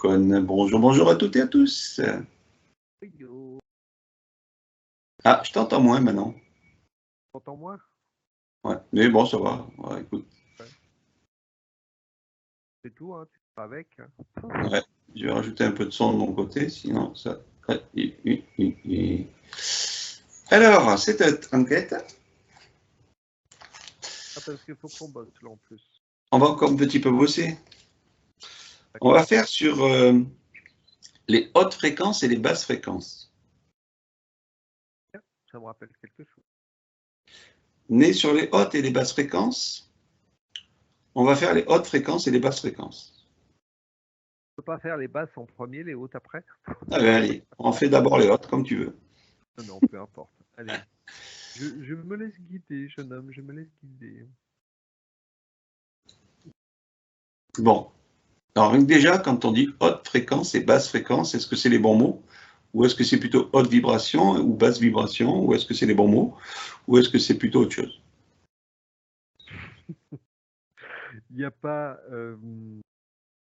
Bonjour, bonjour à toutes et à tous. Yo, Ah, je t'entends moins maintenant. t'entends moi? Ouais, mais bon, ça va. Ouais, écoute, Ouais. C'est tout, hein, tu fais avec. Hein. ouais, je vais rajouter un peu de son de mon côté, sinon ça. Ouais, Alors, cette enquête, Ah, parce qu'il faut qu'on bosse là en plus. on va encore un petit peu bosser. On D'accord. va faire sur les hautes fréquences et les basses fréquences. Ça me rappelle quelque chose. Né sur les hautes et les basses fréquences, on va faire les hautes fréquences et les basses fréquences. On peut pas faire les basses en premier, les hautes après? Allez, allez, on fait d'abord les hautes comme tu veux. Non, peu importe. Allez. Je me laisse guider, jeune homme, je me laisse guider. Bon, alors déjà, quand on dit haute fréquence et basse fréquence, est-ce que c'est les bons mots? Ou est-ce que c'est plutôt haute vibration ou basse vibration? Ou est-ce que c'est les bons mots? Ou est-ce que c'est plutôt autre chose? Il n'y a pas,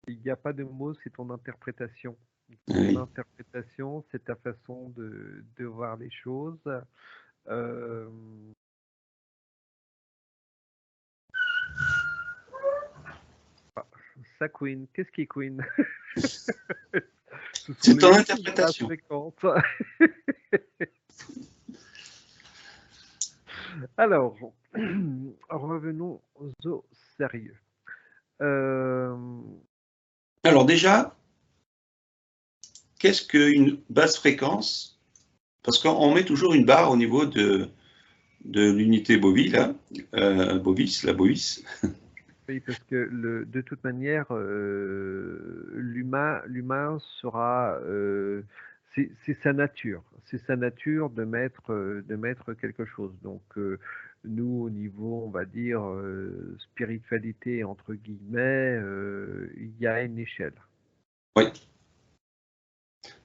il n'y a pas de mots, c'est ton interprétation. Ton Oui. interprétation, c'est ta façon de voir les choses. Euh, Ça queen, qu'est-ce qui est queen? Ce sont C'est les ton hautes ou les basses interprétation. fréquences? Alors, revenons au sérieux. Euh, Alors déjà, qu'est-ce qu'une basse fréquence? Parce qu'on met toujours une barre au niveau de l'unité bovis, là, bovis, la bovis. oui, parce que de toute manière, l'humain sera, c'est sa nature. C'est sa nature de mettre quelque chose. Donc, nous, au niveau, on va dire, spiritualité, entre guillemets, il y a une échelle. Oui.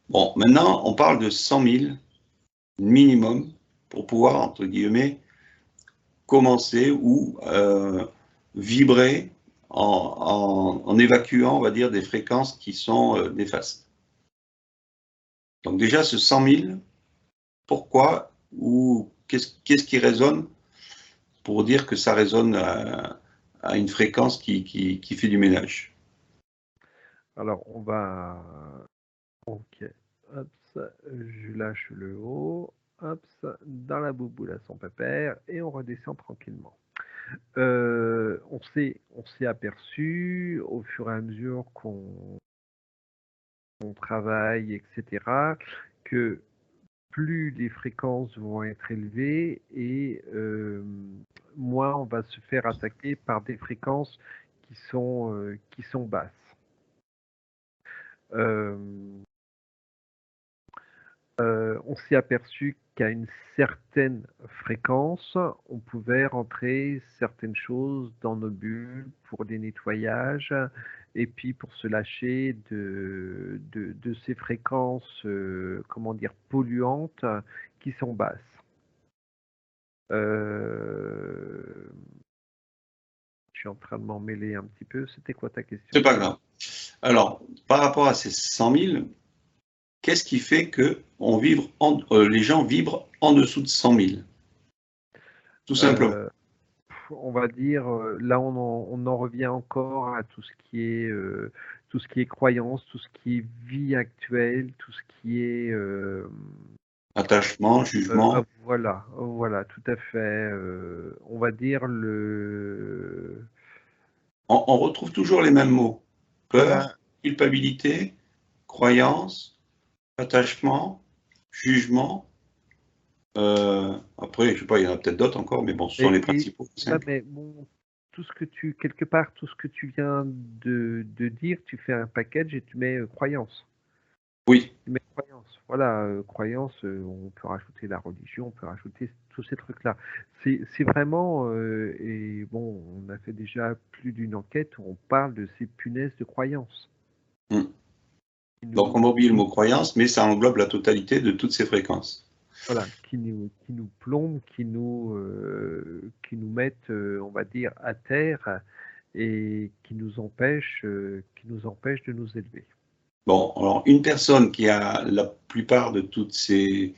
Bon, maintenant, on parle de 100 000 minimum pour pouvoir, entre guillemets, commencer ou vibrer en évacuant, on va dire, des fréquences qui sont néfastes. Donc déjà, ce 100 000, pourquoi ou qu'est-ce qui résonne pour dire que ça résonne à une fréquence qui fait du ménage? Alors, on va. Ok. Hop, je lâche le haut. Hop, dans la bouboule à son pépère et on redescend tranquillement. On s'est aperçu au fur et à mesure qu'on travaille, etc., que plus les fréquences vont être élevées et moins on va se faire attaquer par des fréquences qui sont basses. Euh, on s'est aperçu qu'à une certaine fréquence, on pouvait rentrer certaines choses dans nos bulles pour des nettoyages et puis pour se lâcher de ces fréquences, comment dire, polluantes qui sont basses. Je suis en train de m'en mêler un petit peu. C'était quoi ta question? C'est pas grave. Alors, par rapport à ces 100 000, qu'est-ce qui fait que les gens vibrent en dessous de 100 000? Tout simplement. Euh, on va dire, là on en revient encore à tout ce qui est croyance, tout ce qui est vie actuelle, tout ce qui est Attachement, jugement. voilà, voilà, tout à fait. On va dire On retrouve toujours les mêmes mots. voilà, Peur, culpabilité, croyance, attachement, jugement. Après, je sais pas, il y en a peut-être d'autres encore, mais bon, ce sont les et principaux, ouais, 5. mais bon, tout ce que tu quelque part, tout ce que tu viens de dire, tu fais un package et tu mets croyance. Oui. Mais croyance, voilà, croyance, on peut rajouter la religion, on peut rajouter tous ces trucs-là. C'est vraiment, et bon, on a fait déjà plus d'une enquête où on parle de ces punaises de croyance Mm. qui Donc, on nous, mobile le mot croyance, mais ça englobe la totalité de toutes ces fréquences. voilà, qui nous plombent, qui nous mettent, on va dire, à terre et qui nous empêchent de nous élever. Bon, alors une personne qui a la plupart de toutes ces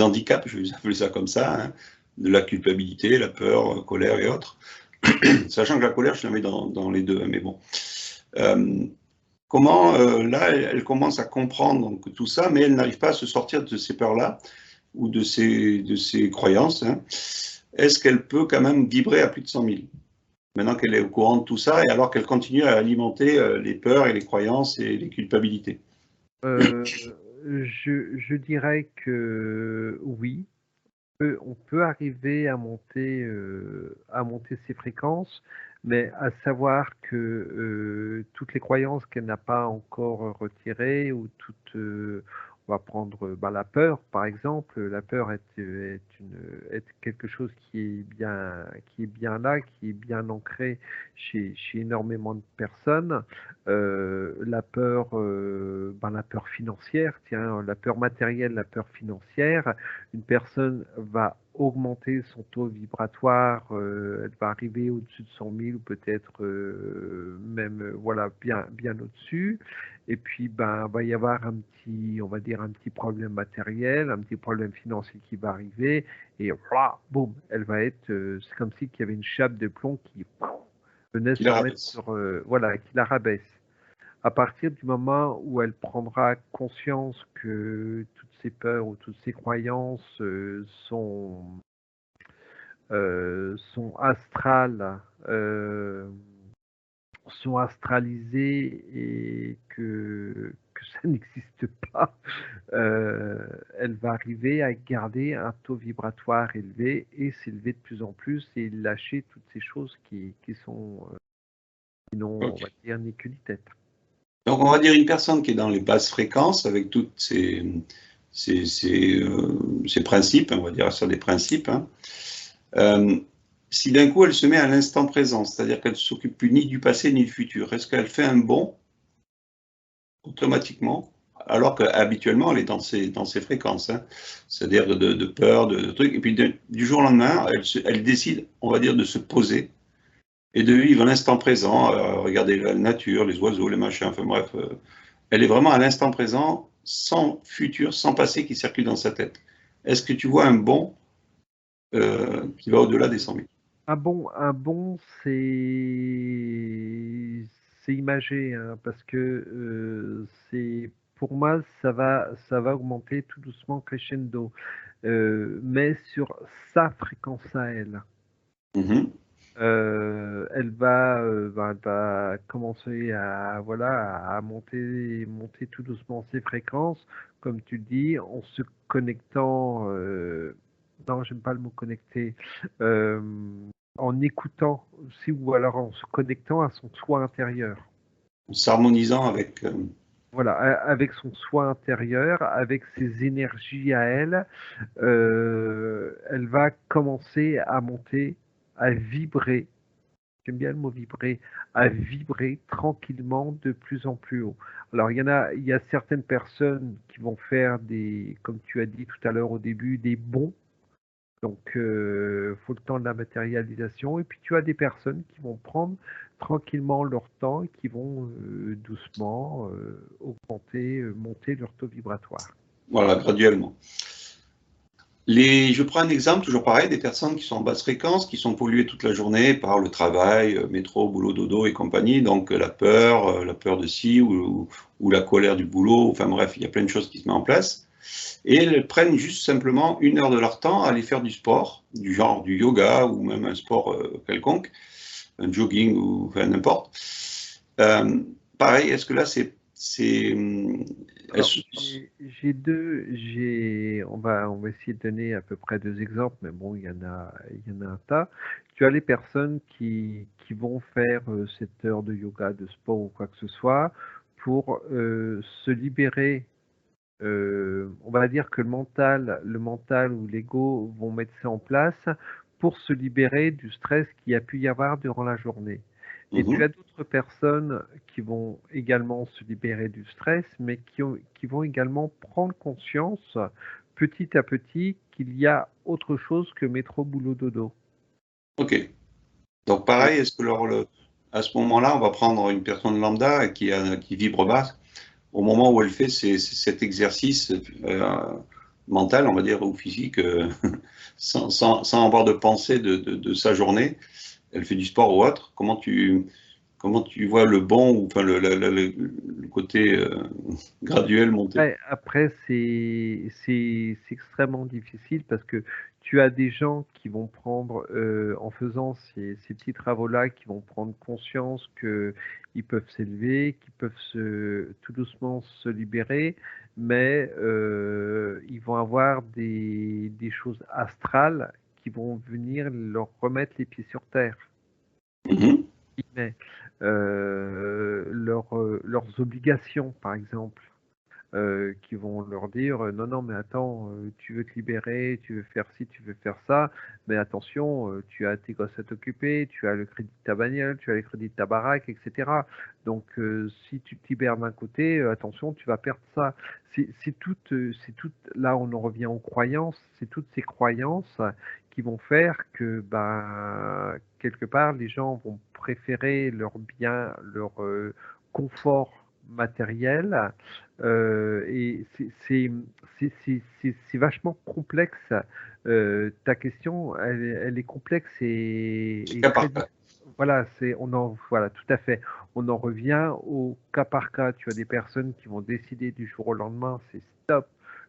handicaps, je vais appeler ça comme ça, hein, de la culpabilité, la peur, colère et autres, sachant que la colère, je la mets dans les deux, hein, mais bon. Euh, Comment, là, elle commence à comprendre donc, tout ça, mais elle n'arrive pas à se sortir de ces peurs-là ou de ces croyances, hein. Est-ce qu'elle peut quand même vibrer à plus de 100 000 maintenant qu'elle est au courant de tout ça et alors qu'elle continue à alimenter les peurs et les croyances et les culpabilités? Euh, je dirais que oui, on peut arriver à monter ses fréquences, mais à savoir que toutes les croyances qu'elle n'a pas encore retirées, ou on va prendre la peur, par exemple. La peur est quelque chose qui est bien là, qui est bien ancré chez énormément de personnes. La peur financière, tiens, la peur matérielle, la peur financière. Une personne va augmenter son taux vibratoire, elle va arriver au-dessus de 100 000, ou peut-être même voilà, bien au-dessus. Et puis va y avoir on va dire un petit problème matériel, un petit problème financier qui va arriver, et voilà, boum, elle va être, c'est comme si qu'il y avait une chape de plomb qui venait Qui la se mettre rabaisse. sur, voilà, qui la rabaisse. À partir du moment où elle prendra conscience que toutes ses peurs ou toutes ses croyances sont astrales, sont astralisées, et que ça n'existe pas, elle va arriver à garder un taux vibratoire élevé et s'élever de plus en plus, et lâcher toutes ces choses qui sont, qui n'ont, on va Ok. dire, ni queue ni tête. Donc, on va dire une personne qui est dans les basses fréquences avec toutes ces principes, on va dire ça des principes, hein. Euh, Si d'un coup elle se met à l'instant présent, c'est-à-dire qu'elle ne s'occupe plus ni du passé ni du futur, est-ce qu'elle fait un bond automatiquement alors qu'habituellement elle est dans ses fréquences, hein, c'est-à-dire de peur, de trucs, et puis du jour au lendemain, elle décide, on va dire, de se poser et de vivre l'instant présent, regarder la nature, les oiseaux, les machins, enfin bref, elle est vraiment à l'instant présent, sans futur, sans passé qui circule dans sa tête. Est-ce que tu vois un bond qui va au-delà des 100 000? Un bon, c'est imagé, hein, parce que pour moi, ça va augmenter tout doucement, crescendo, mais sur sa fréquence à elle. Mhm. Elle va commencer à, voilà, à monter tout doucement ses fréquences, comme tu dis, en se connectant. Non, j'aime pas le mot connecter. euh, En écoutant aussi, ou alors en se connectant à son soi intérieur. S'harmonisant avec. Voilà, avec son soi intérieur, avec ses énergies à elle, elle va commencer à monter, à vibrer. J'aime bien le mot vibrer, à vibrer tranquillement de plus en plus haut. Alors, il y a certaines personnes qui vont faire comme tu as dit tout à l'heure au début, des bonds. Donc, faut le temps de la matérialisation. Et puis, tu as des personnes qui vont prendre tranquillement leur temps, et qui vont doucement augmenter, monter leur taux vibratoire. Voilà, graduellement. Je prends un exemple, toujours pareil, des personnes qui sont en basse fréquence, qui sont polluées toute la journée par le travail, métro, boulot, dodo et compagnie, donc la peur de ci ou la colère du boulot, enfin bref, il y a plein de choses qui se mettent en place. Et elles prennent juste simplement 1 heure de leur temps à aller faire du sport, du genre du yoga ou même un sport quelconque, un jogging ou enfin, n'importe. Euh, Pareil, est-ce que là, Alors, on va essayer de donner à peu près deux exemples, mais bon, il y en a un tas. Tu as les personnes qui vont faire 7 heures de yoga, de sport ou quoi que ce soit, pour se libérer. On va dire que le mental ou l'ego vont mettre ça en place pour se libérer du stress qu'il y a pu y avoir durant la journée. Et tu as Mhm. d'autres personnes qui vont également se libérer du stress, mais qui vont également prendre conscience petit à petit qu'il y a autre chose que métro, boulot, dodo. Ok. Donc Et pareil, est-ce que à ce moment-là, on va prendre une personne lambda qui vibre bas, au moment où elle fait cet exercice mental, on va dire, ou physique, sans avoir de pensée de sa journée, elle fait du sport ou autre, comment tu vois le bon, ou enfin le côté graduel monter? Après, c'est extrêmement difficile parce que tu as des gens qui vont prendre, en faisant ces petits travaux-là, qui vont prendre conscience qu'ils peuvent s'élever, qu'ils peuvent tout doucement se libérer, mais ils vont avoir des choses astrales qui vont venir leur remettre les pieds sur terre. Mhm. Mais, leurs obligations, par exemple. Qui vont leur dire non, non, mais attends, tu veux te libérer, tu veux faire ci, tu veux faire ça, mais attention, tu as tes gosses à t'occuper, tu as le crédit de ta bagnole, tu as le crédit de ta baraque, etc. Donc, si tu te libères d'un côté, attention, tu vas perdre ça. Là, on en revient aux croyances, c'est toutes ces croyances qui vont faire que, ben, quelque part, les gens vont préférer leur bien, leur confort matériel et c'est vachement complexe. Ta question, elle est complexe et Cas très par cas. difficile. Voilà, voilà, tout à fait. On en revient au cas par cas. Tu as des personnes qui vont décider du jour au lendemain, c'est stop.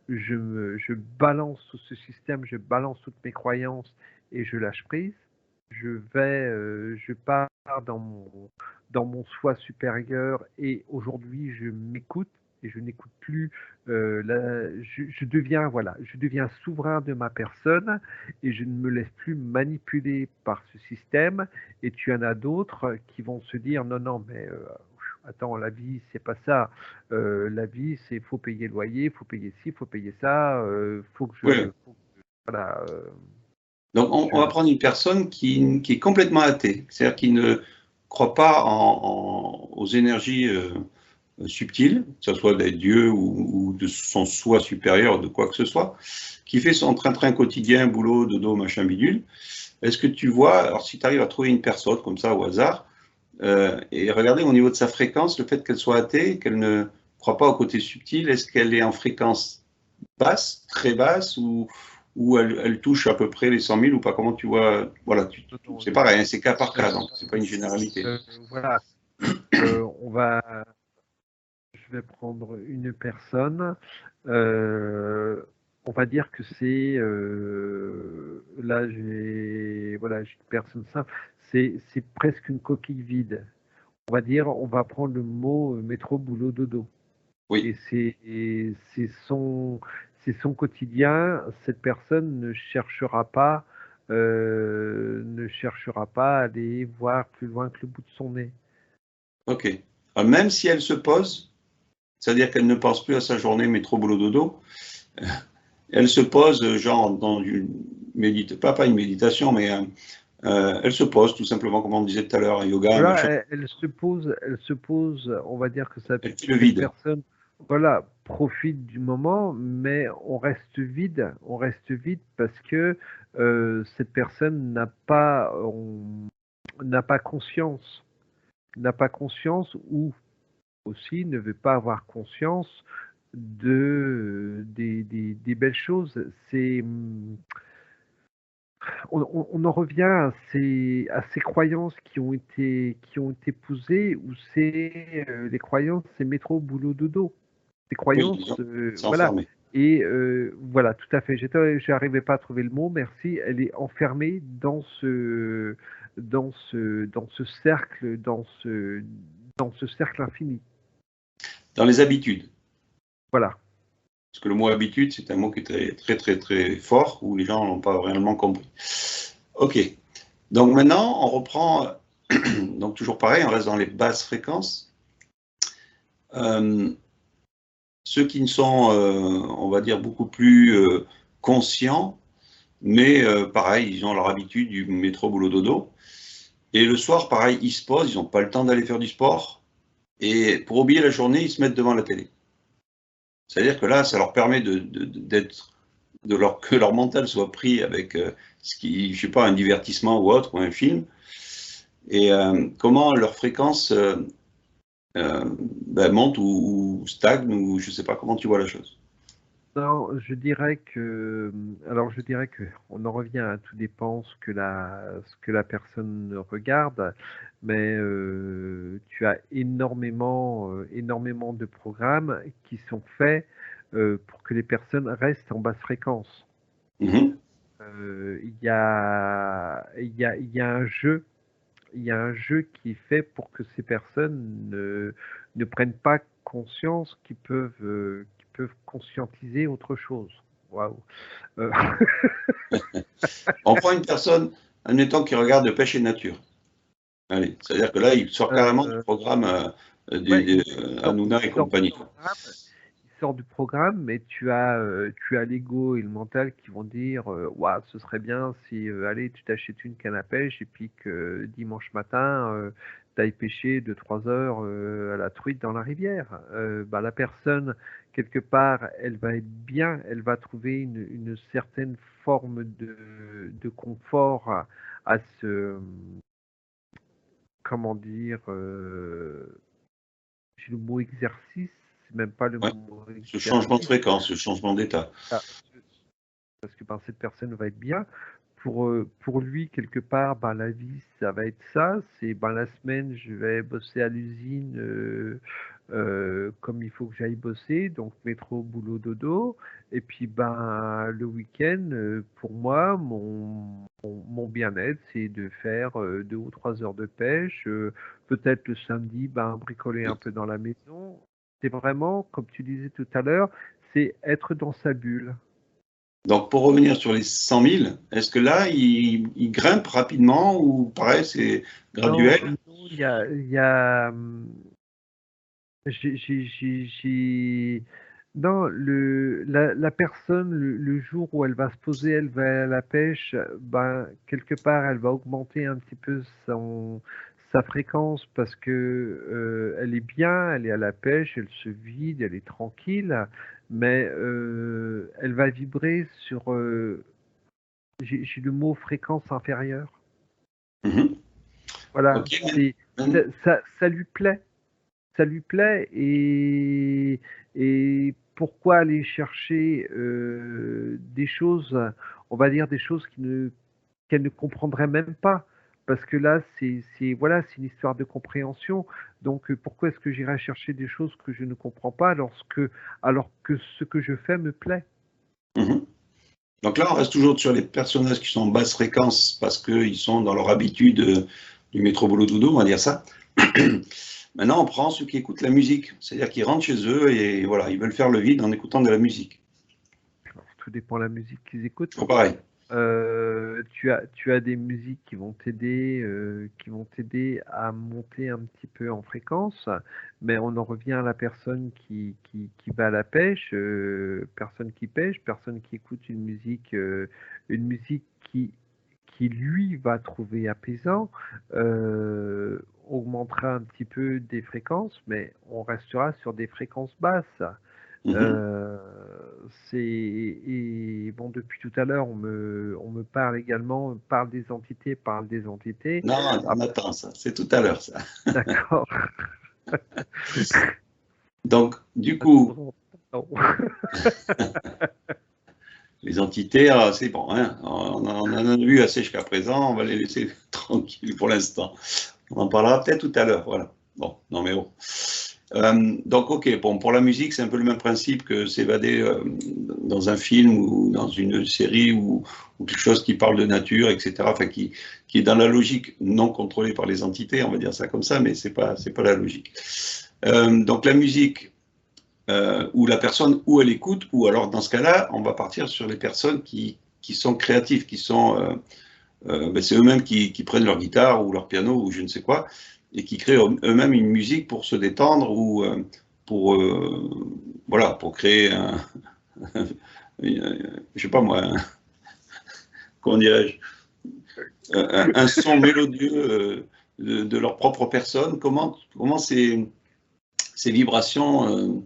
Je balance tout ce système, je balance toutes mes croyances et je lâche prise. Je pars dans mon soi supérieur et aujourd'hui je m'écoute et je n'écoute plus. Je deviens voilà, je deviens souverain de ma personne et je ne me laisse plus manipuler par ce système. Et tu en as d'autres qui vont se dire non non mais attends, la vie c'est pas ça. La vie c'est faut payer le loyer, faut payer ci, faut payer ça, Oui. voilà. Donc, on va prendre une personne qui est complètement athée, c'est-à-dire qui ne croit pas aux énergies subtiles, que ce soit des dieux ou de son soi supérieur, de quoi que ce soit, qui fait son train-train quotidien, boulot, dodo, machin bidule. Est-ce que tu vois, alors si tu arrives à trouver une personne comme ça au hasard, et regarder au niveau de sa fréquence, le fait qu'elle soit athée, qu'elle ne croit pas au côté subtil, est-ce qu'elle est en fréquence basse, très basse, ou elle touche à peu près les 100 000 ou pas? Comment tu vois? Voilà, c'est pareil, hein, c'est cas par cas, donc c'est pas une généralité. Voilà. Je vais prendre une personne. On va dire que c'est là j'ai une personne simple. C'est presque une coquille vide. On va prendre le mot métro boulot dodo. Oui, Et c'est son quotidien. Cette personne ne cherchera pas à aller voir plus loin que le bout de son nez. ok. Alors, même si elle se pose, c'est-à-dire qu'elle ne pense plus à sa journée métro boulot dodo, elle se pose genre dans une méditation, pas une méditation, mais elle se pose tout simplement, comme on disait tout à l'heure, un yoga, Voilà, machin. elle se pose, on va dire que Elle fait le cette vide. personne, voilà, profite du moment, mais on reste vide parce que cette personne n'a pas conscience ou aussi ne veut pas avoir conscience des belles choses. On en revient à ces croyances qui ont été posées, où c'est les croyances, c'est métro, boulot, dodo. Ces Oui, croyances, disons, c'est voilà. enfermé. Et voilà, tout à fait. J'arrivais pas à trouver le mot. Merci. Elle est enfermée dans ce cercle, dans ce cercle infini. Dans les habitudes. Voilà. Parce que le mot habitude, c'est un mot qui est très, très, très, très fort, où les gens n'ont pas réellement compris. Ok. Donc maintenant, on reprend, donc toujours pareil, on reste dans les basses fréquences. Ceux qui ne sont, on va dire, beaucoup plus conscients, mais pareil, ils ont leur habitude du métro boulot dodo. Et le soir, pareil, ils se posent, ils n'ont pas le temps d'aller faire du sport. Et pour oublier la journée, ils se mettent devant la télé. C'est-à-dire que là, ça leur permet que leur mental soit pris avec ce qui, je sais pas, un divertissement ou autre, ou un film. Et comment leur fréquence ben, monte ou stagne, ou je ne sais pas comment tu vois la chose. Non, alors je dirais que on en revient à tout dépend ce que la personne regarde, mais tu as énormément de programmes qui sont faits pour que les personnes restent en basse fréquence. Mhm. Il y a un jeu, il y a un jeu qui est fait pour que ces personnes ne prennent pas conscience qu'ils peuvent conscientiser autre chose. Waouh. Euh, On prend une personne, admettons, qui regarde Pêche et Nature. Allez, c'est-à-dire que là, il sort carrément du euh, programme ouais, Hanouna et compagnie. il sort du programme, mais tu as l'ego et le mental qui vont dire Ouah, ce serait bien si, allez, tu t'achètes une canne à pêche et puis que dimanche matin, tu ailles pêcher de 3 heures à la truite dans la rivière. Bah, la personne, quelque part, elle va être bien, elle va trouver une certaine forme de confort à ce, comment dire, j'ai le mot exercice, c'est même pas le Ouais. mot Ce changement de exercice, fréquence, ce changement d'état. ah, parce que ben, cette personne va être bien. Pour lui, quelque part, ben, la vie, ça va être ça. C'est ben, la semaine, je vais bosser à l'usine comme il faut que j'aille bosser, donc métro, boulot, dodo. Et puis ben, le week-end, pour moi, mon bien-être, c'est de faire 2 ou 3 heures de pêche. Peut-être le samedi, ben, bricoler un peu dans la maison. C'est vraiment, comme tu disais tout à l'heure, c'est être dans sa bulle. Donc, pour revenir sur les 100 000, est-ce que là, il grimpe rapidement ou pareil, c'est Non, graduel? non, il y a, non, la personne, le jour où elle va se poser, elle va à la pêche, ben, quelque part, elle va augmenter un petit peu sa fréquence parce que elle est bien, elle est à la pêche, elle se vide, elle est tranquille, mais elle va vibrer sur, j'ai le mot fréquence inférieure. Mhm. Voilà, Ok. c'est, ça lui plaît. Ça lui plaît et pourquoi aller chercher des choses, on va dire des choses qu'elle ne comprendrait même pas. Parce que là, voilà, c'est une histoire de compréhension. Donc, pourquoi est-ce que j'irais chercher des choses que je ne comprends pas alors que ce que je fais me plaît? Mhm. Donc là, on reste toujours sur les personnages qui sont en basse fréquence parce qu'ils sont dans leur habitude du métro boulot dodo, on va dire ça. Maintenant, on prend ceux qui écoutent la musique, c'est-à-dire qu'ils rentrent chez eux et voilà, ils veulent faire le vide en écoutant de la musique. Alors, tout dépend de la musique qu'ils écoutent. Toujours pareil. Tu as des musiques qui vont t'aider à monter un petit peu en fréquence, mais on en revient à la personne qui va à la pêche, personne qui pêche, personne qui écoute une musique qui lui va trouver apaisant, augmentera un petit peu des fréquences, mais on restera sur des fréquences basses. Mhm. Euh, et bon, depuis tout à l'heure, on me parle également, parle des entités. Non, Ah, on attend ça, c'est tout à l'heure ça. d'accord. Donc, du Pas tout coup, grand. Non. les entités, ah, c'est bon, hein, on en a vu assez jusqu'à présent, on va les laisser tranquilles pour l'instant. On en parlera peut-être tout à l'heure, voilà. Bon, non mais bon. Donc, ok, bon, pour la musique, c'est un peu le même principe que s'évader dans un film ou dans une série ou quelque chose qui parle de nature, etc., enfin, qui est dans la logique non contrôlée par les entités, on va dire ça comme ça, mais c'est pas la logique. Donc, la musique, ou la personne où elle écoute, ou alors dans ce cas-là, on va partir sur les personnes qui sont créatives, qui sont ben, c'est eux-mêmes qui prennent leur guitare ou leur piano ou je ne sais quoi, et qui créent eux-mêmes une musique pour se détendre ou pour, voilà, pour créer je sais pas moi, comment dirais-je, un son mélodieux de leur propre personne. Comment ces vibrations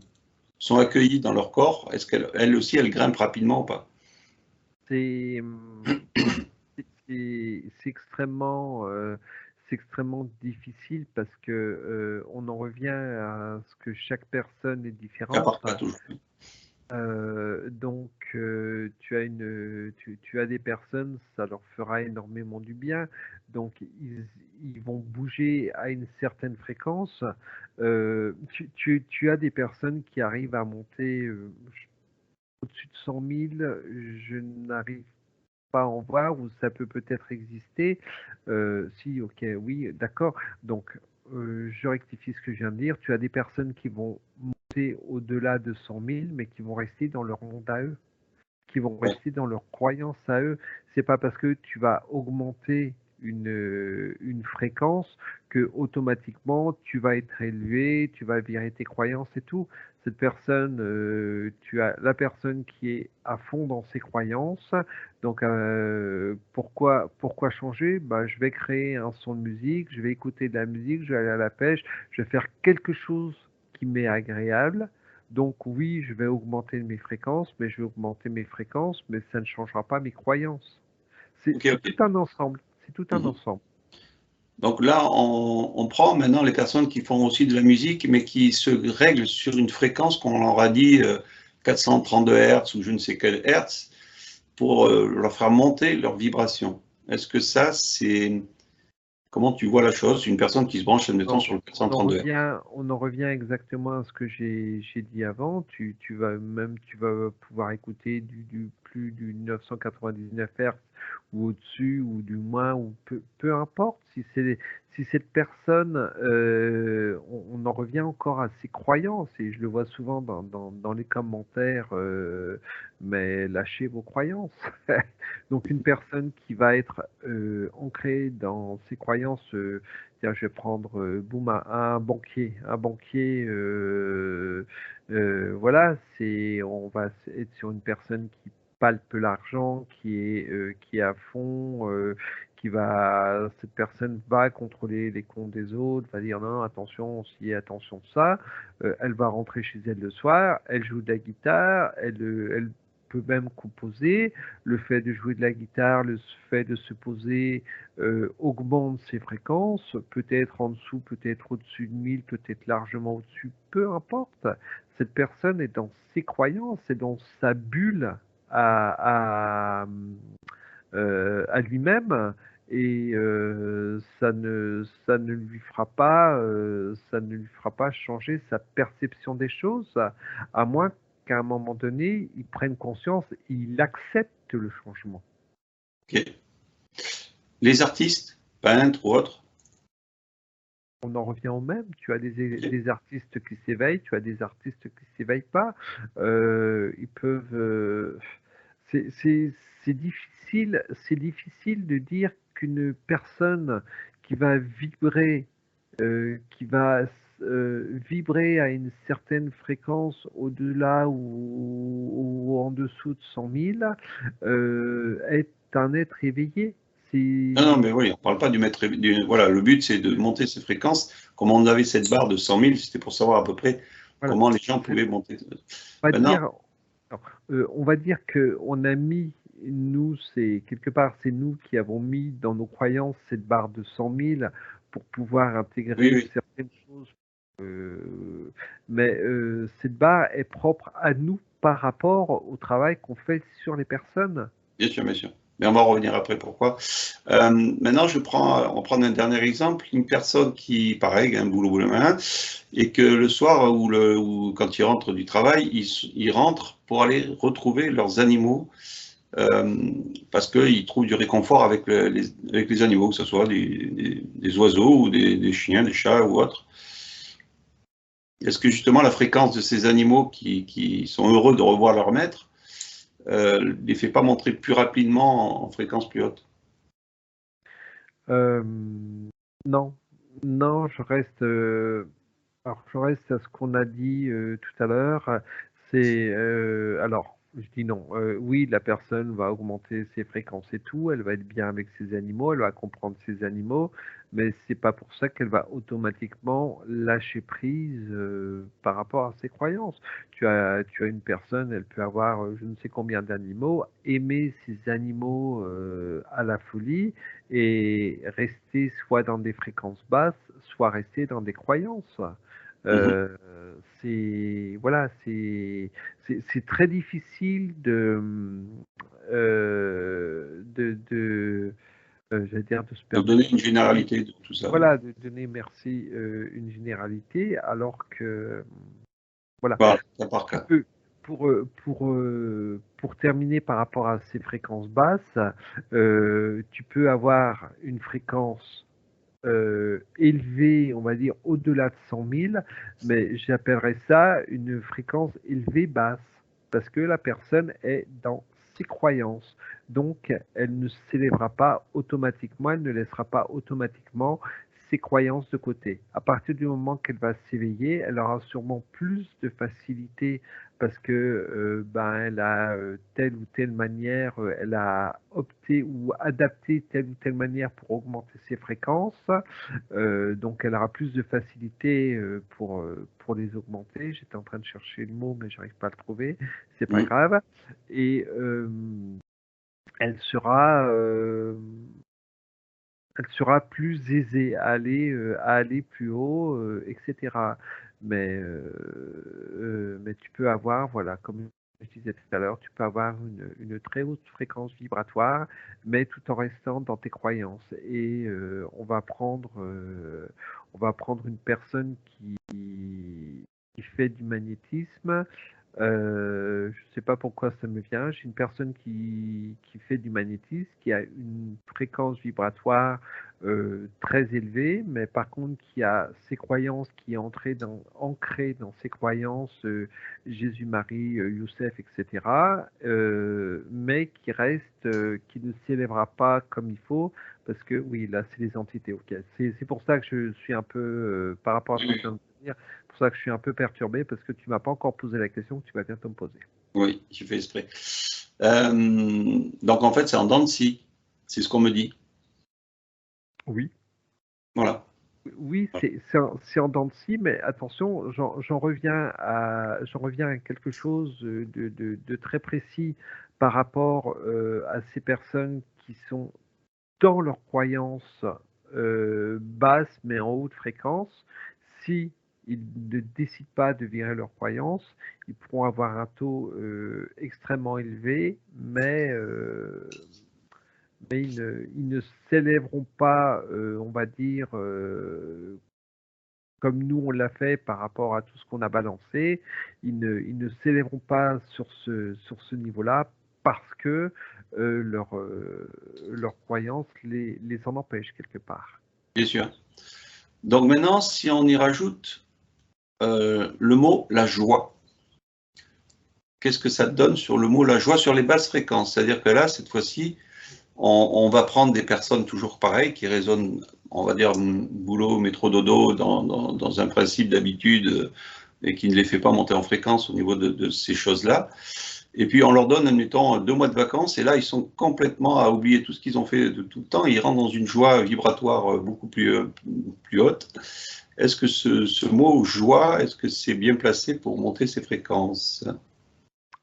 sont accueillies dans leur corps? Est-ce qu'elles aussi, elles grimpent rapidement ou pas? C'est c'est extrêmement, c'est extrêmement difficile parce que on en revient à ce que chaque personne est Cas différente. par cas toujours. Donc, tu as des personnes, ça leur fera énormément du bien. Donc, ils vont bouger à une certaine fréquence. Tu as des personnes qui arrivent à monter au-dessus de 100 000. Je n'arrive pas à en voir, ou ça peut peut-être exister. Si, ok, oui, d'accord. Donc, je rectifie ce que je viens de dire. Tu as des personnes qui vont monter au-delà de 100 000, mais qui vont rester dans leur monde à eux, qui vont Ouais. rester dans leurs croyances à eux. C'est pas parce que tu vas augmenter une fréquence que automatiquement tu vas être élevé, tu vas virer tes croyances et tout. Cette personne, tu as la personne qui est à fond dans ses croyances. Donc pourquoi changer? Bah, je vais créer un son de musique, je vais écouter de la musique, je vais aller à la pêche, je vais faire quelque chose qui m'est agréable. Donc oui, je vais augmenter mes fréquences, mais je vais augmenter mes fréquences, mais ça ne changera pas mes croyances. Ok, C'est tout ok. un ensemble. C'est tout un Mhm. ensemble. Donc là, on prend maintenant les personnes qui font aussi de la musique, mais qui se règlent sur une fréquence qu'on leur a dit 432 Hertz ou je ne sais quel Hertz, pour leur faire monter leur vibration. Est-ce que ça, c'est... Comment tu vois la chose? Une personne qui se branche, admettons, Non, sur le 432 Hertz. on en revient exactement à ce que j'ai dit avant. Tu vas pouvoir écouter du plus du 999 Hz ou au-dessus ou du moins ou peu importe si cette personne, on en revient encore à ses croyances et je le vois souvent dans les commentaires, mais lâchez vos croyances. Donc une personne qui va être ancrée dans ses croyances. Tiens, je vais prendre boum, un banquier. Un banquier, voilà, on va être sur une personne qui palpe l'argent, qui est à fond, cette personne va contrôler les comptes des autres, va dire non, attention, ci, attention, ça. Elle va rentrer chez elle le soir, elle joue de la guitare, elle peut même composer. Le fait de jouer de la guitare, le fait de se poser augmente ses fréquences, peut-être en dessous, peut-être au-dessus de 1000, peut-être largement au-dessus, peu importe. Cette personne est dans ses croyances, est dans sa bulle à lui-même et ça ne lui fera pas, changer sa perception des choses, à moins qu'à un moment donné, il prenne conscience, il accepte le changement. Ok. Les artistes, peintres ou autres, On en revient au même. Tu as des artistes qui s'éveillent, tu as des artistes qui s'éveillent pas. Ils peuvent. C'est difficile. C'est difficile de dire qu'une personne qui va vibrer, qui va vibrer à une certaine fréquence au-delà ou en dessous de 100 000 est un être éveillé. non, non, C'est mais oui, on ne parle pas du maître. Voilà, le but, c'est de monter ces fréquences. Comme on avait cette barre de 100 000, c'était pour savoir à peu près voilà. comment les gens pouvaient monter. On va Maintenant, dire, alors, on va dire que on a mis, nous, c'est quelque part, c'est nous qui avons mis dans nos croyances cette barre de 100 000 pour pouvoir oui, intégrer oui, certaines choses. Mais cette barre est propre à nous par rapport au travail qu'on fait sur les personnes. bien sûr, bien sûr. Mais on va revenir après pourquoi. Maintenant, on prend un dernier exemple. Une personne qui, pareil, a un boulot le main, et que le soir ou quand ils rentrent du travail, ils rentrent pour aller retrouver leurs animaux parce qu'ils trouvent du réconfort avec les animaux, que ce soit des oiseaux ou des chiens, des chats ou autres. Est-ce que justement la fréquence de ces animaux qui sont heureux de revoir leur maître les fait pas monter plus rapidement en fréquence plus haute? Euh, non, non, je reste à ce qu'on a dit tout à l'heure. Alors, je dis non. Oui, la personne va augmenter ses fréquences et tout. Elle va être bien avec ses animaux. Elle va comprendre ses animaux, mais c'est pas pour ça qu'elle va automatiquement lâcher prise par rapport à ses croyances. Tu as une personne, elle peut avoir je ne sais combien d'animaux, aimer ses animaux à la folie et rester soit dans des fréquences basses, soit rester dans des croyances. Mhm. Voilà, c'est très difficile j'allais dire de se De permettre, donner une généralité de tout ça. voilà, de donner une généralité, alors que voilà, Voilà, cas par tu cas. peux, pour terminer par rapport à ces fréquences basses, tu peux avoir une fréquence élevée, on va dire au-delà de 100 000, mais j'appellerais ça une fréquence élevée basse, parce que la personne est dans ses croyances. Donc, elle ne s'élèvera pas automatiquement, elle ne laissera pas automatiquement ses croyances de côté. À partir du moment qu'elle va s'éveiller, elle aura sûrement plus de facilité parce que ben, elle a telle ou telle manière, elle a opté ou adapté telle ou telle manière pour augmenter ses fréquences. Donc elle aura plus de facilité pour les augmenter. J'étais en train de chercher le mot, mais j'arrive pas à le trouver. C'est pas Mhm. grave. Et elle sera, elle sera plus aisée à aller plus haut, etc. Mais tu peux avoir, voilà, comme je disais tout à l'heure, tu peux avoir une très haute fréquence vibratoire, mais tout en restant dans tes croyances. Et on va prendre une personne qui fait du magnétisme. Je ne sais pas pourquoi ça me vient. J'ai une personne qui fait du magnétisme, qui a une fréquence vibratoire très élevée, mais par contre qui a ses croyances, qui est ancrée dans ses croyances, Jésus-Marie, Youssef, etc., mais qui ne s'élèvera pas comme il faut, parce que oui, là, c'est les entités. Ok, c'est pour ça que je suis un peu, par rapport à ce que je viens de dire, pour ça que je suis un peu perturbé parce que tu m'as pas encore posé la question que tu vas bientôt me poser. Oui, j'ai fait exprès. Donc en fait, c'est en dents de scie. C'est ce qu'on me dit. Oui. Voilà. Oui, c'est en dents de scie, mais attention, j'en reviens à quelque chose de très précis par rapport à ces personnes qui sont dans leurs croyances basses mais en haute fréquence. Si ils ne décident pas de virer leurs croyances, ils pourront avoir un taux extrêmement élevé, mais ils ne s'élèveront pas, on va dire, comme nous on l'a fait par rapport à tout ce qu'on a balancé. Ils ne s'élèveront pas sur ce niveau-là parce que leur croyance les en empêche quelque part. Bien sûr. Donc maintenant, si on y rajoute le mot la joie, qu'est-ce que ça donne sur le mot la joie sur les basses fréquences? C'est-à-dire que là, cette fois-ci, on va prendre des personnes toujours pareilles qui résonnent, on va dire, boulot, métro, dodo, dans un principe d'habitude et qui ne les fait pas monter en fréquence au niveau de ces choses-là. Et puis on leur donne, admettons, 2 mois de vacances, et là, ils sont complètement à oublier tout ce qu'ils ont fait de tout le temps, et ils rentrent dans une joie vibratoire beaucoup plus haute. Est-ce que ce mot joie, est-ce que c'est bien placé pour monter ces fréquences?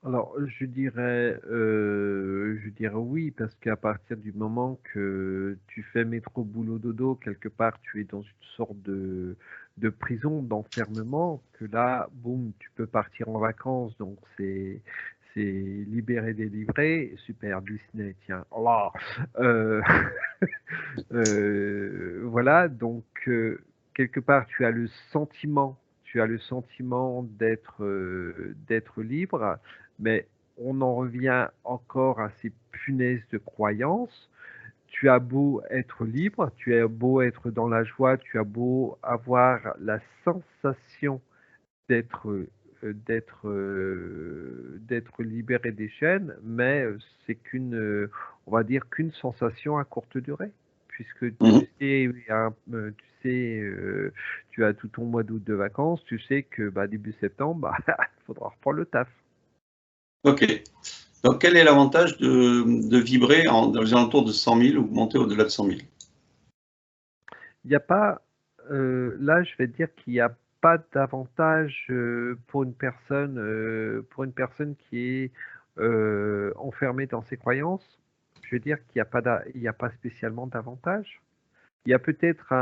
Alors, je dirais oui, parce qu'à partir du moment que tu fais métro, boulot, dodo, quelque part, tu es dans une sorte de prison, d'enfermement, que là, boum, tu peux partir en vacances, donc c'est libéré, délivré, super, Disney, tiens, là, euh, voilà, donc quelque part, tu as le sentiment d'être libre, mais on en revient encore à ces punaises de croyances. Tu as beau être libre, tu as beau être dans la joie, tu as beau avoir la sensation d'être d'être libéré des chaînes, mais c'est on va dire qu'une sensation à courte durée, puisque Mhm. tu sais, tu as tout ton mois d'août de vacances, tu sais que bah, début septembre, bah, il faudra reprendre le taf. Ok. Donc, quel est l'avantage de vibrer dans les alentours de 100 000 ou monter au-delà de 100 000? Il n'y a pas, là, je vais te dire qu'il n'y a pas d'avantage pour une personne qui est enfermée dans ses croyances. je veux dire qu'il n'y a pas il y a pas spécialement d'avantage. Il y a peut-être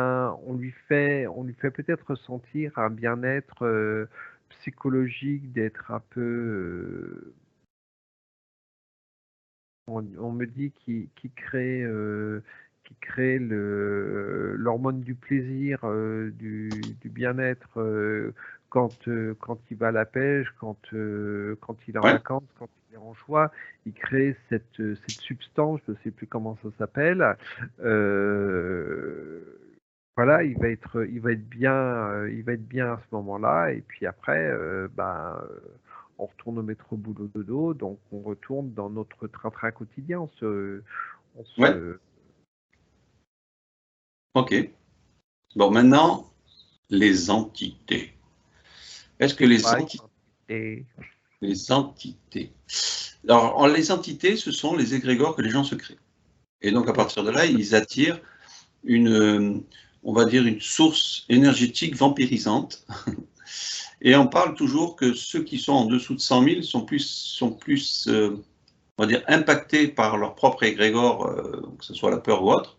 on lui fait peut-être ressentir un bien-être psychologique, d'être un peu, on me dit qu'il crée l'hormone du plaisir, du bien-être quand il va à la pêche, quand il est en Ouais, vacances, quand il est en joie, il crée cette substance, je ne sais plus comment ça s'appelle. euh, voilà, il va être bien à ce moment-là, et puis après, on retourne au métro boulot dodo, donc on retourne dans notre train-train quotidien. On ouais, se, ok. Bon, maintenant, les entités. Est-ce que ouais, et les entités. Alors, les entités, ce sont les égrégores que les gens se créent. Et donc, à oui, partir de là, ils attirent on va dire, une source énergétique vampirisante. Et on parle toujours que ceux qui sont en dessous de 100 000 sont plus on va dire, impactés par leur propre égrégore, que ce soit la peur ou autre.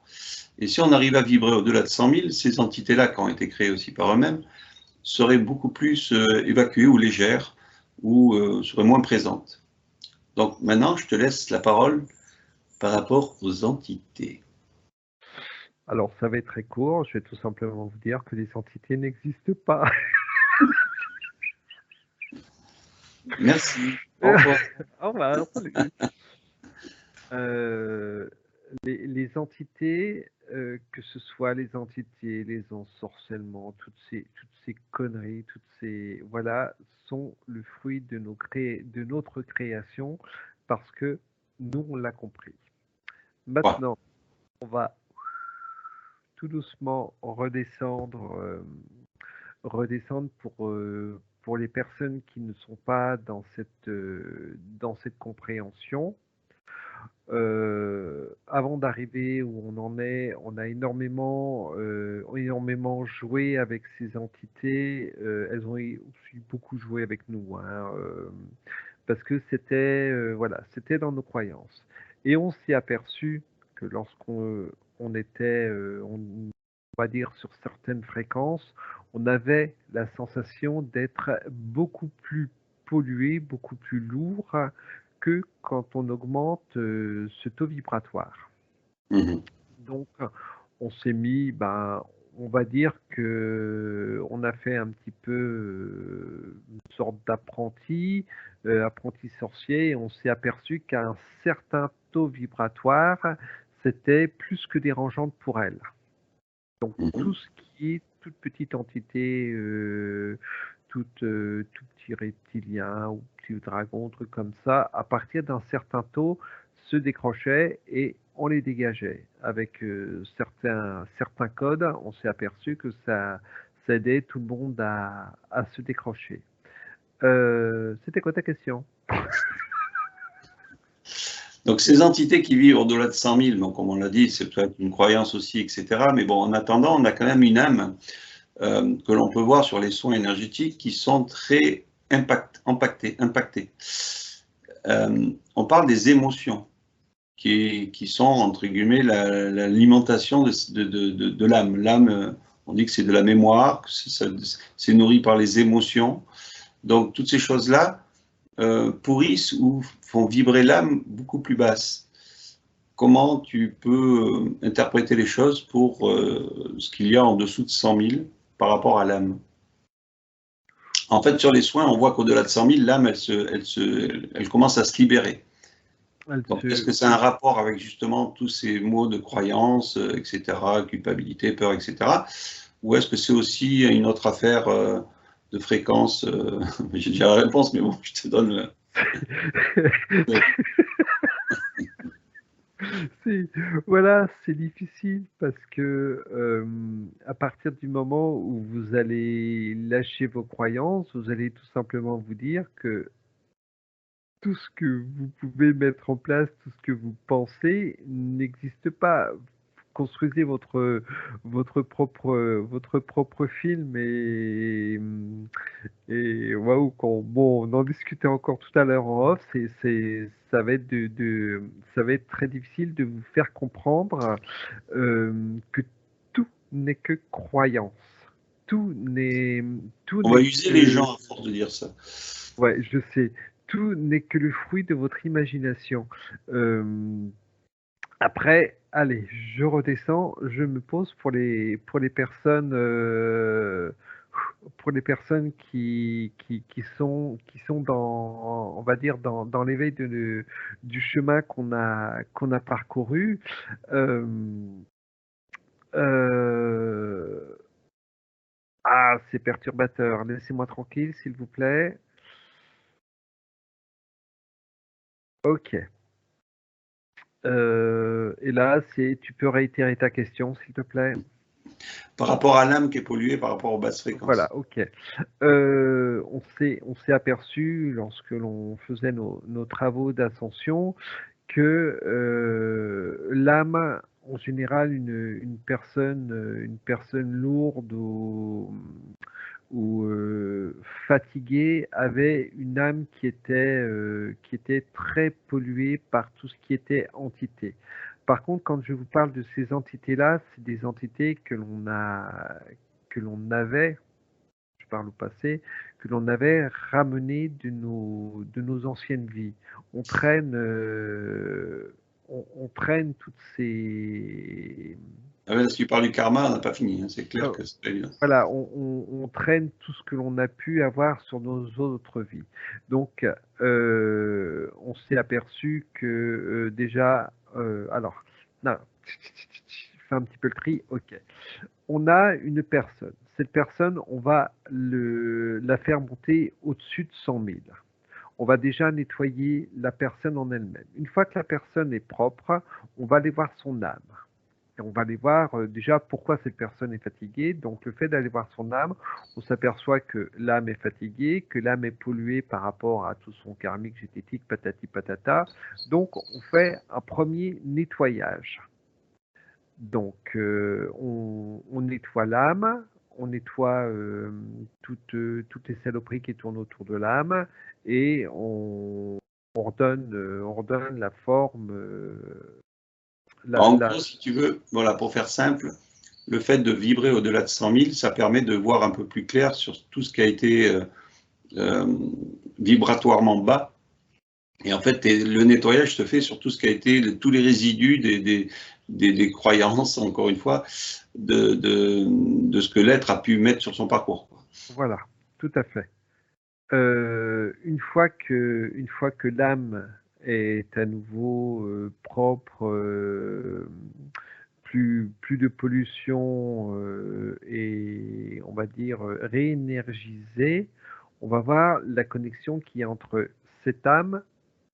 Et si on arrive à vibrer au-delà de 100 000, ces entités-là, qui ont été créées aussi par eux-mêmes, seraient beaucoup plus évacuées ou légères, ou seraient moins présentes. Donc maintenant, je te laisse la parole par rapport aux entités. alors ça va être très court, je vais tout simplement vous dire que les entités n'existent pas. Merci. Au revoir. Au revoir, salut. Euh, les entités, que ce soit les entités, les ensorcellements, toutes ces conneries, voilà, sont le fruit de notre création parce que nous, on l'a compris. Ouais. Maintenant, on va tout doucement redescendre pour les personnes qui ne sont pas dans cette compréhension. Avant d'arriver où on en est, on a énormément joué avec ces entités. Elles ont aussi beaucoup joué avec nous, hein, parce que voilà, c'était dans nos croyances. Et on s'est aperçu que lorsqu'on on était, on va dire, sur certaines fréquences, on avait la sensation d'être beaucoup plus pollué, beaucoup plus lourd que quand on augmente ce taux vibratoire. Mhm. Donc, on s'est mis, on va dire que on a fait un petit peu une sorte d'apprenti, apprenti sorcier, et on s'est aperçu qu'à un certain taux vibratoire, c'était plus que dérangeant pour elle. Donc, tout Mhm. ce qui est toute petite entité, tout petit reptilien ou petit dragon, truc comme ça, à partir d'un certain taux, se décrochait et on les dégageait. Avec certains codes, on s'est aperçu que ça aidait tout le monde à se décrocher. C'était quoi ta question? Donc ces entités qui vivent au-delà de 100 000, donc comme on l'a dit, c'est peut-être une croyance aussi, etc. Mais bon, en attendant, on a quand même une âme que l'on peut voir sur les soins énergétiques qui sont très impactés. On parle des émotions qui sont, entre guillemets, l'alimentation de l'âme. L'âme, on dit que c'est de la mémoire, que c'est nourri par les émotions. Donc toutes ces choses-là pourrissent ou font vibrer l'âme beaucoup plus basse. Comment tu peux interpréter les choses pour ce qu'il y a en dessous de 100 000 par rapport à l'âme? En fait, sur les soins, on voit qu'au-delà de 100 000, l'âme, elle commence à se libérer. Elle Donc, est-ce se, que c'est un rapport avec justement tous ces mots de croyance, etc., culpabilité, peur, etc., ou est-ce que c'est aussi une autre affaire de fréquence j'ai déjà la réponse, mais bon, je te donne le... Voilà, c'est difficile parce que à partir du moment où vous allez lâcher vos croyances, vous allez tout simplement vous dire que tout ce que vous pouvez mettre en place, tout ce que vous pensez n'existe pas. Vous construisez votre propre film et waouh, bon, on en discutait encore tout à l'heure en off, ça va être ça va être très difficile de vous faire comprendre que tout n'est que croyance. Tout n'est, tout On va n'est user les que, gens à force de dire ça. ouais, je sais, tout n'est que le fruit de votre imagination. Euh, Après, allez, je redescends, je me pose pour les personnes qui sont dans, on va dire, dans l'éveil du chemin qu'on a parcouru. Euh, euh, c'est perturbateur. Laissez-moi tranquille, s'il vous plaît. Ok. Et là, tu peux réitérer ta question, s'il te plaît. Par rapport à l'âme qui est polluée par rapport aux basses fréquences. Voilà, ok. On s'est aperçu, lorsque l'on faisait nos travaux d'ascension, que l'âme, en général, une personne lourde ou fatiguée, avait une âme qui était très polluée par tout ce qui était entité. Par contre, quand je vous parle de ces entités-là, c'est des entités que l'on avait, je parle au passé, que l'on avait ramenées de nos anciennes vies. On traîne, on traîne toutes ces, Ah ouais, si tu parles du karma, on n'a pas fini, hein. C'est clair euh, que c'est pas évident. voilà, on traîne tout ce que l'on a pu avoir sur nos autres vies. Donc, on s'est aperçu que déjà, alors, non, fais un petit peu le tri, ok. On a une personne. Cette personne, on va la faire monter au-dessus de 100 000. On va déjà nettoyer la personne en elle-même. Une fois que la personne est propre, on va aller voir son âme. Et on va aller voir déjà pourquoi cette personne est fatiguée. Donc le fait d'aller voir son âme, on s'aperçoit que l'âme est fatiguée, que l'âme est polluée par rapport à tout son karmique, génétique, patati patata. Donc on fait un premier nettoyage. Donc on nettoie l'âme, on nettoie toutes les saloperies qui tournent autour de l'âme et on redonne la forme. En gros, si tu veux, voilà, pour faire simple, le fait de vibrer au-delà de 100 000, ça permet de voir un peu plus clair sur tout ce qui a été vibratoirement bas. Et en fait, le nettoyage se fait sur tout ce qui a été, tous les résidus des croyances, encore une fois, de ce que l'être a pu mettre sur son parcours. Voilà, tout à fait. Une fois que l'âme est à nouveau propre, plus de pollution et on va dire réénergisée, on va voir la connexion qui est entre cette âme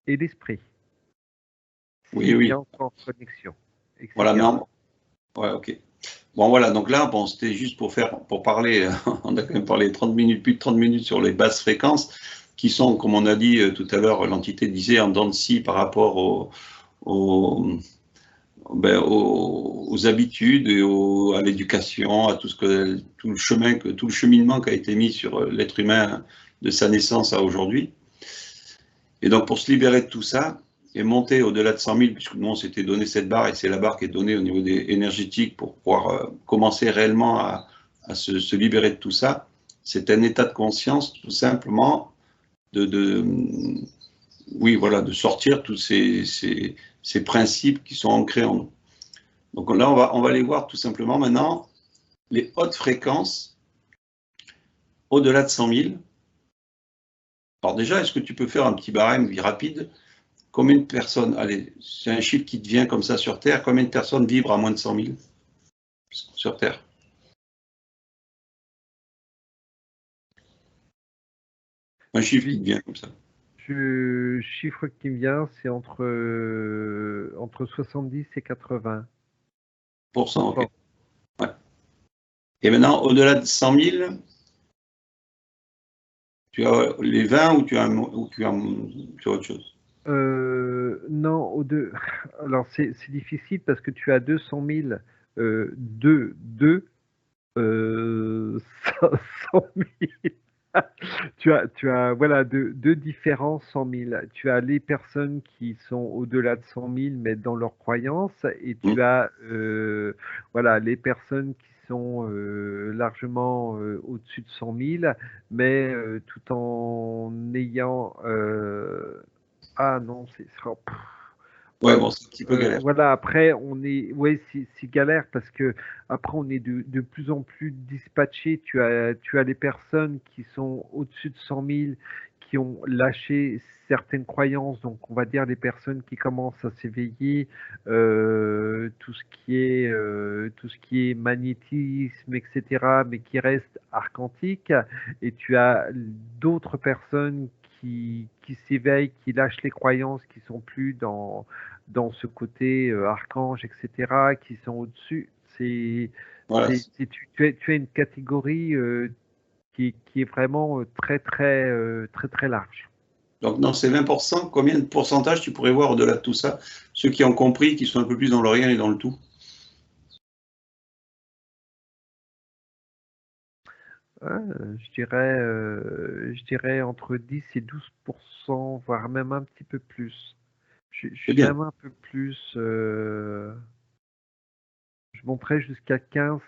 et l'esprit. Oui, S'il y oui. a encore connexion, etc. Voilà, non. Ouais, ok. Bon, voilà, donc là, bon, c'était juste pour parler, on a quand même parlé 30 minutes, plus de 30 minutes sur les basses fréquences, qui sont, comme on a dit tout à l'heure, l'entité disait en dents de scie par rapport aux habitudes et à l'éducation, à tout le cheminement qui a été mis sur l'être humain de sa naissance à aujourd'hui. Et donc, pour se libérer de tout ça et monter au-delà de 100 000, puisque nous, on s'était donné cette barre, et c'est la barre qui est donnée au niveau énergétique pour pouvoir commencer réellement à se libérer de tout ça, c'est un état de conscience, tout simplement, oui, voilà, de sortir tous ces principes qui sont ancrés en nous. Donc là, on va aller voir tout simplement maintenant les hautes fréquences au-delà de 100 000. Alors déjà, est-ce que tu peux faire un petit barème rapide? Combien de personnes, allez, c'est un chiffre qui te vient comme ça sur Terre, combien de personnes vivent à moins de 100 000 sur Terre? Un chiffre qui te vient comme ça. Le chiffre qui me vient, c'est entre 70 et 80. Ok. Ouais. Et maintenant, au-delà de 100 000, tu as les 20 ou tu as autre chose? Non, alors c'est difficile parce que tu as 200 000 2, 100 000. Tu as voilà, deux différents 100 000. Tu as les personnes qui sont au-delà de 100 000, mais dans leurs croyances, et Hmm. tu as voilà, les personnes qui sont largement au-dessus de 100 000, mais tout en ayant... ah non, c'est... Ouais, bon, c'est un petit peu galère. voilà, après, on est, ouais, c'est galère parce que après, on est de plus en plus dispatché. Tu as les personnes qui sont au-dessus de 100 000 qui ont lâché certaines croyances. Donc, on va dire les personnes qui commencent à s'éveiller, tout ce qui est magnétisme, etc., mais qui restent archontiques. Et tu as d'autres personnes qui s'éveillent, qui lâchent les croyances, qui sont plus dans ce côté archange, etc., qui sont au-dessus. Voilà. Tu as une catégorie qui est vraiment très large. Donc, dans ces 20%, combien de pourcentage tu pourrais voir au-delà de tout ça? Ceux qui ont compris, qui sont un peu plus dans le rien et dans le tout. Je dirais entre 10 et 12%, voire même un petit peu plus. Je C'est suis bien. même un peu plus. Je monterais jusqu'à 15,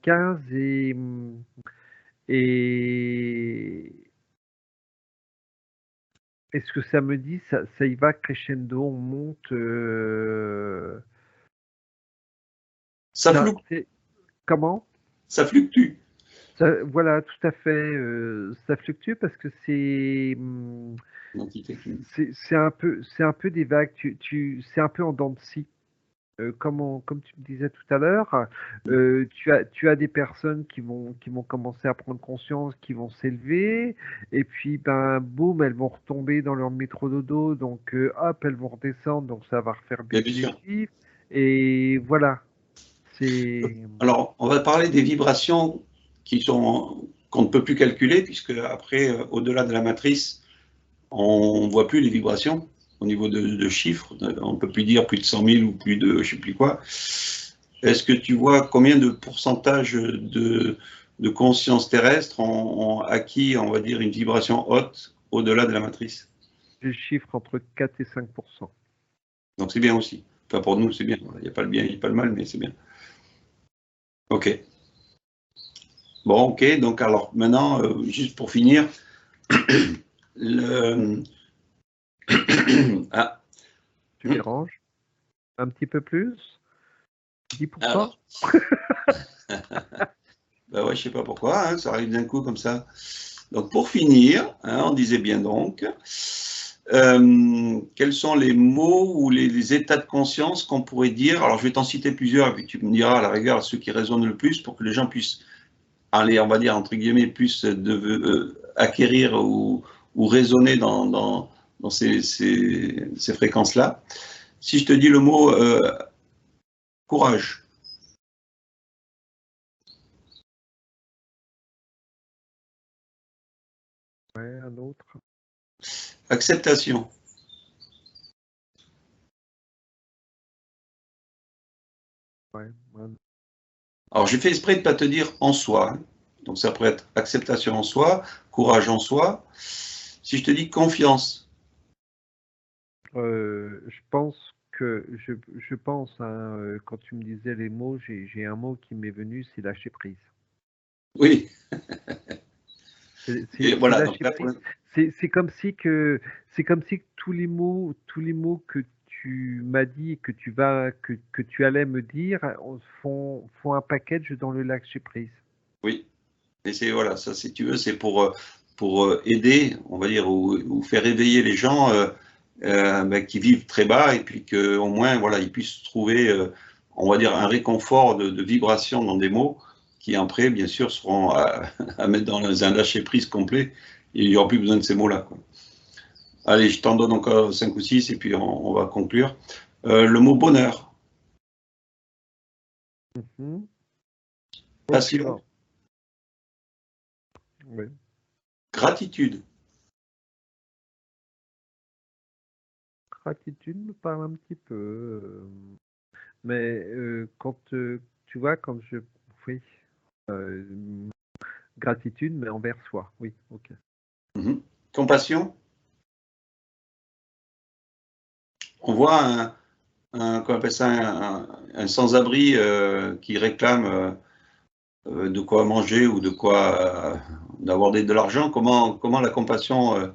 15 et ce que ça me dit, ça y va crescendo, on monte. Ça fluctue. Comment? Ça fluctue. Voilà, tout à fait. Ça fluctue parce que L'entité qui- c'est un peu des vagues. C'est un peu en dents de scie. Comme tu me disais tout à l'heure, tu as des personnes qui vont commencer à prendre conscience, qui vont s'élever, et puis ben boum, elles vont retomber dans leur métro-dodo, donc hop, elles vont redescendre, donc ça va refaire Bien buter les sûr. chiffres, et voilà. C'est Alors, on va parler des vibrations qu'on ne peut plus calculer, puisque après, au-delà de la matrice, on ne voit plus les vibrations au niveau de chiffres. On ne peut plus dire plus de 100 000 ou plus de je ne sais plus quoi. Est-ce que tu vois combien de pourcentage de conscience terrestre ont acquis, on va dire, une vibration haute au-delà de la matrice? des chiffres entre 4 et 5%. Donc c'est bien aussi. Enfin, pour nous, c'est bien. Il n'y a pas le bien, il n'y a pas le mal, mais c'est bien. OK. Bon, OK. Donc, alors, maintenant, juste pour finir, le... ah, Tu déranges? Un petit peu plus? 10%? alors, bah ouais, je sais pas pourquoi, hein, ça arrive d'un coup comme ça. Donc, pour finir, hein, on disait bien donc, quels sont les mots ou les états de conscience qu'on pourrait dire? Alors, je vais t'en citer plusieurs, et puis tu me diras à la rigueur ceux qui résonnent le plus pour que les gens puissent aller, on va dire, entre guillemets, plus acquérir ou raisonner dans ces fréquences-là. Si je te dis le mot courage, Ouais, un autre. acceptation, Ouais, alors j'ai fait exprès de ne pas te dire en soi, hein. Donc ça pourrait être acceptation en soi, courage en soi. Si je te dis confiance, Je pense je pense, hein, quand tu me disais les mots, j'ai un mot qui m'est venu, c'est lâcher prise. oui, et C'est voilà, donc lâcher là, prise. C'est comme si tous les mots que tu m'as dit, que tu allais me dire, font un package dans le lâcher prise. oui, et c'est voilà, ça si tu veux, c'est pour aider, on va dire, ou faire éveiller les gens ben, qui vivent très bas et puis qu'au moins, voilà, ils puissent trouver, on va dire, un réconfort de vibration dans des mots qui après, bien sûr, seront à mettre dans un lâcher-prise complet et il n'y aura plus besoin de ces mots-là, quoi. Allez, je t'en donne encore 5 ou 6 et puis on va conclure. Le mot bonheur, Mhm. passion, Opulent. Oui. gratitude, Gratitude me parle un petit peu. Mais quand tu vois, quand je. Oui. euh, Gratitude, mais envers soi. Oui, ok. Compassion. On voit qu'on appelle ça un sans-abri qui réclame de quoi manger ou de quoi d'avoir de l'argent. Comment la compassion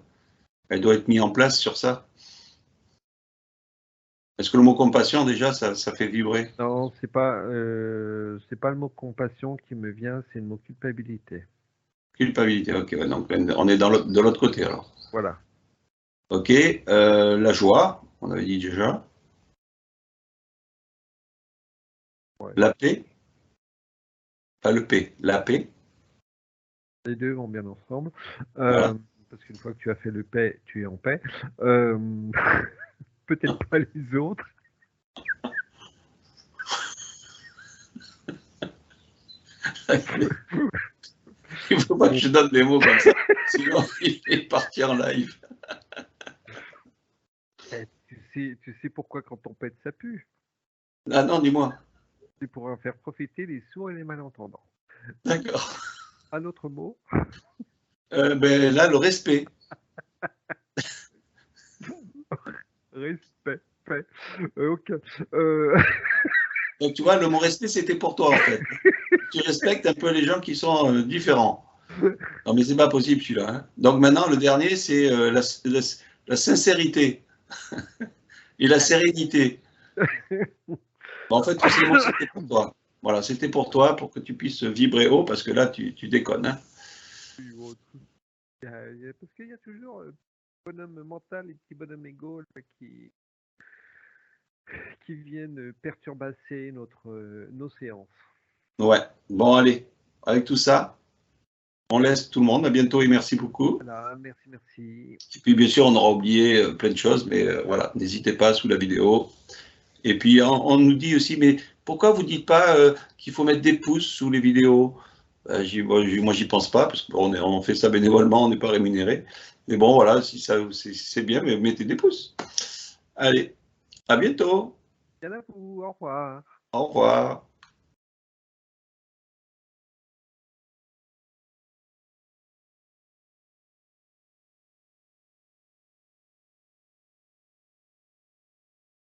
elle doit être mise en place sur ça? Est-ce que le mot compassion déjà ça fait vibrer? Non, c'est pas le mot compassion qui me vient, c'est le mot culpabilité. Culpabilité. Ok, ouais, donc on est de l'autre côté alors. Voilà. Ok, la joie, on avait dit déjà. Ouais. La paix, pas le P, la paix. Les deux vont bien ensemble. Voilà. Parce qu'une fois que tu as fait le paix, tu es en paix. Euh, Peut-être pas les autres. Il ne faut pas que je donne des mots comme ça, sinon il est parti en live. Tu sais pourquoi quand on pète, ça pue? Ah non, dis-moi. C'est pour en faire profiter les sourds et les malentendants. D'accord. Un autre mot? Ben, là, le respect. Respect. Paix. Ok. Donc, tu vois, le mot respect, c'était pour toi, en fait. Tu respectes un peu les gens qui sont différents. Non, mais c'est pas possible, celui-là. Hein. Donc, maintenant, le dernier, c'est la sincérité et la sérénité. Bon, en fait, tous ces mots, c'était pour toi. Voilà, c'était pour toi, pour que tu puisses vibrer haut, parce que là, tu déconnes. Hein. Parce qu'il y a toujours bonhomme mental et petit bonhomme égo là, qui viennent perturbacer nos séances. Ouais. Bon, allez. Avec tout ça, on laisse tout le monde. À bientôt et merci beaucoup. Voilà, merci, merci. Et puis, bien sûr, on aura oublié plein de choses, mais voilà, n'hésitez pas sous la vidéo. Et puis, on nous dit aussi, mais pourquoi vous dites pas qu'il faut mettre des pouces sous les vidéos? Moi, j'y pense pas, parce qu'on fait ça bénévolement, on n'est pas rémunéré. Mais bon, voilà, si ça, c'est bien, mais mettez des pouces. Allez, à bientôt. Bien à vous, au revoir. Au revoir.